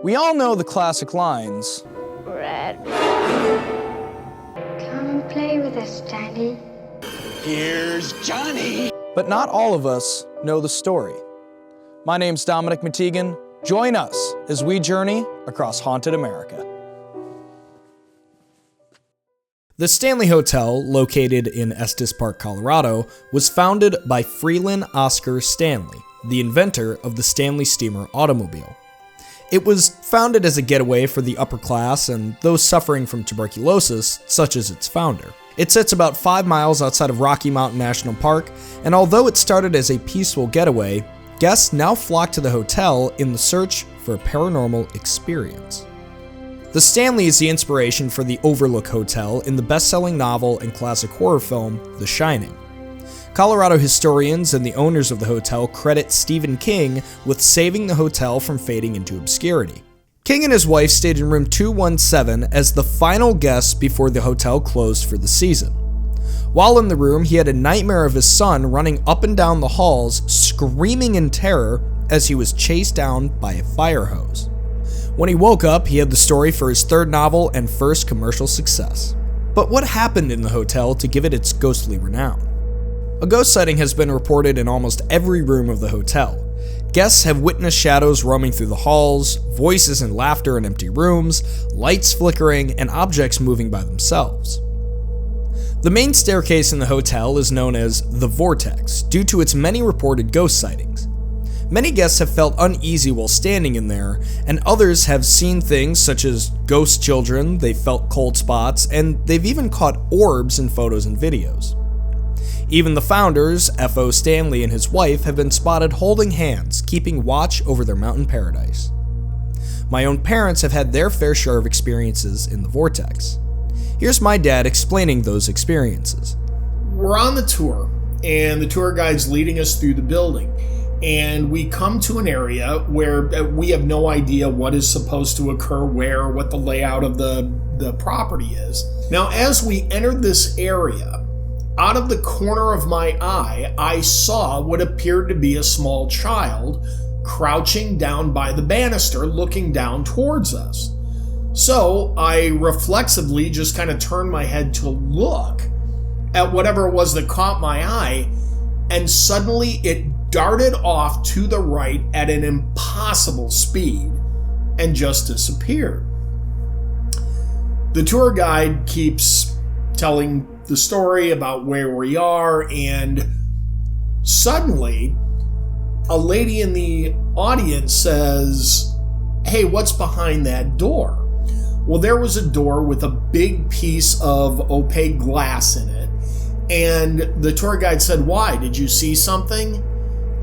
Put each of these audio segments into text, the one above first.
We all know the classic lines. Red. Come play with us, Stanley. Here's Johnny. But not all of us know the story. My name's Dominic Matigian. Join us as we journey across haunted America. The Stanley Hotel, located in Estes Park, Colorado, was founded by Freeland Oscar Stanley, the inventor of the Stanley Steamer automobile. It was founded as a getaway for the upper class and those suffering from tuberculosis, such as its founder. It sits about 5 miles outside of Rocky Mountain National Park, and although it started as a peaceful getaway, guests now flock to the hotel in the search for a paranormal experience. The Stanley is the inspiration for the Overlook Hotel in the best-selling novel and classic horror film, The Shining. Colorado historians and the owners of the hotel credit Stephen King with saving the hotel from fading into obscurity. King and his wife stayed in room 217 as the final guest before the hotel closed for the season. While in the room, he had a nightmare of his son running up and down the halls, screaming in terror as he was chased down by a fire hose. When he woke up, he had the story for his third novel and first commercial success. But what happened in the hotel to give it its ghostly renown? A ghost sighting has been reported in almost every room of the hotel. Guests have witnessed shadows roaming through the halls, voices and laughter in empty rooms, lights flickering, and objects moving by themselves. The main staircase in the hotel is known as the vortex due to its many reported ghost sightings. Many guests have felt uneasy while standing in there, and others have seen things such as ghost children, they've felt cold spots, and they've even caught orbs in photos and videos. Even the founders, F.O. Stanley and his wife, have been spotted holding hands, keeping watch over their mountain paradise. My own parents have had their fair share of experiences in the vortex. Here's my dad explaining those experiences. We're on the tour, and the tour guide's leading us through the building. And we come to an area where we have no idea what is supposed to occur where, what the layout of the property is. Now, as we entered this area, out of the corner of my eye, I saw what appeared to be a small child crouching down by the banister, looking down towards us. So I reflexively just kind of turned my head to look at whatever it was that caught my eye, and suddenly it darted off to the right at an impossible speed and just disappeared. The tour guide keeps telling the story about where we are, and suddenly a lady in the audience says, "Hey, what's behind that door?" Well, there was a door with a big piece of opaque glass in it, and the tour guide said, "Why? Did you see something?"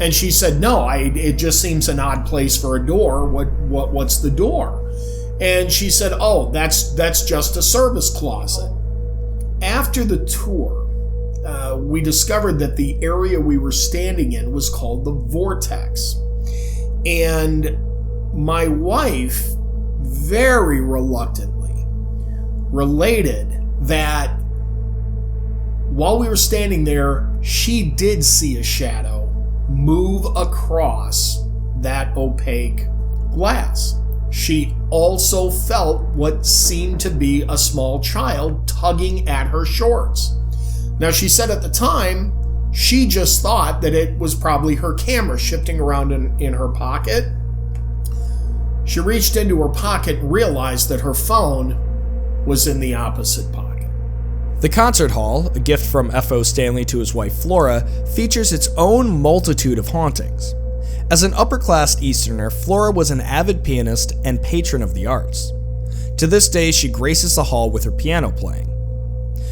And she said, "No, it just seems an odd place for a door. What's the door?" And she said, "Oh, that's just a service closet." After the tour, we discovered that the area we were standing in was called the vortex. And my wife, very reluctantly, related that while we were standing there, she did see a shadow move across that opaque glass. She also felt what seemed to be a small child tugging at her shorts. Now, she said at the time, she just thought that it was probably her camera shifting around in her pocket. She reached into her pocket and realized that her phone was in the opposite pocket. The concert hall, a gift from F.O. Stanley to his wife Flora, features its own multitude of hauntings. As an upper-class Easterner, Flora was an avid pianist and patron of the arts. To this day, she graces the hall with her piano playing.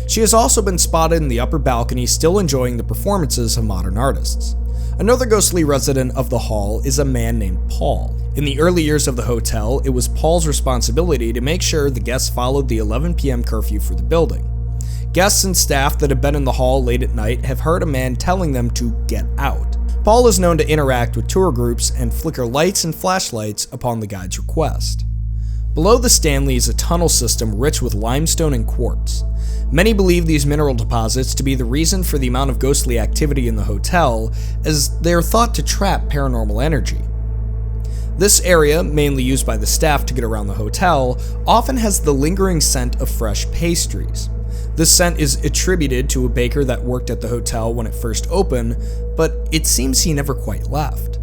She has also been spotted in the upper balcony still enjoying the performances of modern artists. Another ghostly resident of the hall is a man named Paul. In the early years of the hotel, it was Paul's responsibility to make sure the guests followed the 11 p.m. curfew for the building. Guests and staff that have been in the hall late at night have heard a man telling them to get out. Paul is known to interact with tour groups and flicker lights and flashlights upon the guide's request. Below the Stanley is a tunnel system rich with limestone and quartz. Many believe these mineral deposits to be the reason for the amount of ghostly activity in the hotel, as they are thought to trap paranormal energy. This area, mainly used by the staff to get around the hotel, often has the lingering scent of fresh pastries. This scent is attributed to a baker that worked at the hotel when it first opened, but it seems he never quite left.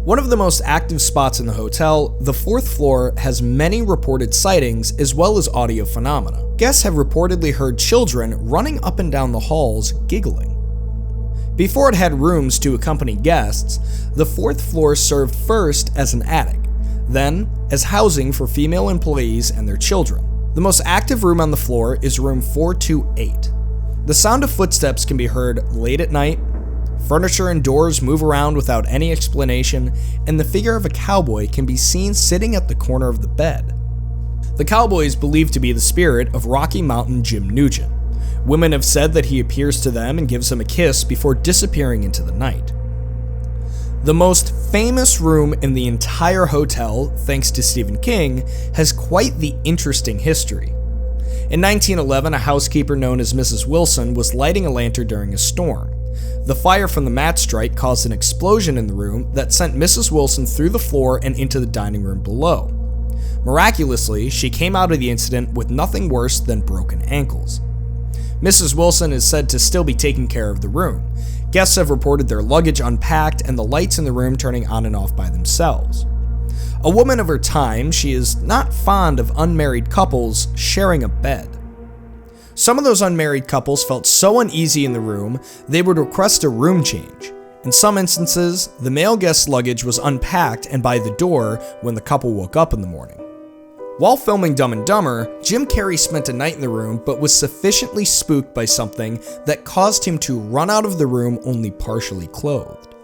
One of the most active spots in the hotel, the 4th floor, has many reported sightings as well as audio phenomena. Guests have reportedly heard children running up and down the halls giggling. Before it had rooms to accompany guests, the 4th floor served first as an attic, then as housing for female employees and their children. The most active room on the floor is room 428. The sound of footsteps can be heard late at night, furniture and doors move around without any explanation, and the figure of a cowboy can be seen sitting at the corner of the bed. The cowboy is believed to be the spirit of Rocky Mountain Jim Nugent. Women have said that he appears to them and gives them a kiss before disappearing into the night. The most famous room in the entire hotel, thanks to Stephen King, has quite the interesting history. In 1911, a housekeeper known as Mrs. Wilson was lighting a lantern during a storm. The fire from the match strike caused an explosion in the room that sent Mrs. Wilson through the floor and into the dining room below. Miraculously, she came out of the incident with nothing worse than broken ankles. Mrs. Wilson is said to still be taking care of the room. Guests have reported their luggage unpacked and the lights in the room turning on and off by themselves. A woman of her time, she is not fond of unmarried couples sharing a bed. Some of those unmarried couples felt so uneasy in the room, they would request a room change. In some instances, the male guest's luggage was unpacked and by the door when the couple woke up in the morning. While filming Dumb and Dumber, Jim Carrey spent a night in the room but was sufficiently spooked by something that caused him to run out of the room only partially clothed.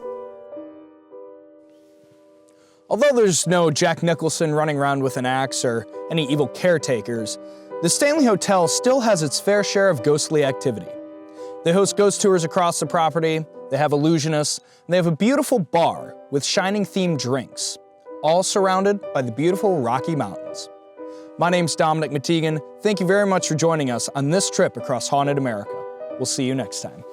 Although there's no Jack Nicholson running around with an axe or any evil caretakers, the Stanley Hotel still has its fair share of ghostly activity. They host ghost tours across the property, they have illusionists, and they have a beautiful bar with shining-themed drinks, all surrounded by the beautiful Rocky Mountains. My name's Dominic Matigian. Thank you very much for joining us on this trip across Haunted America. We'll see you next time.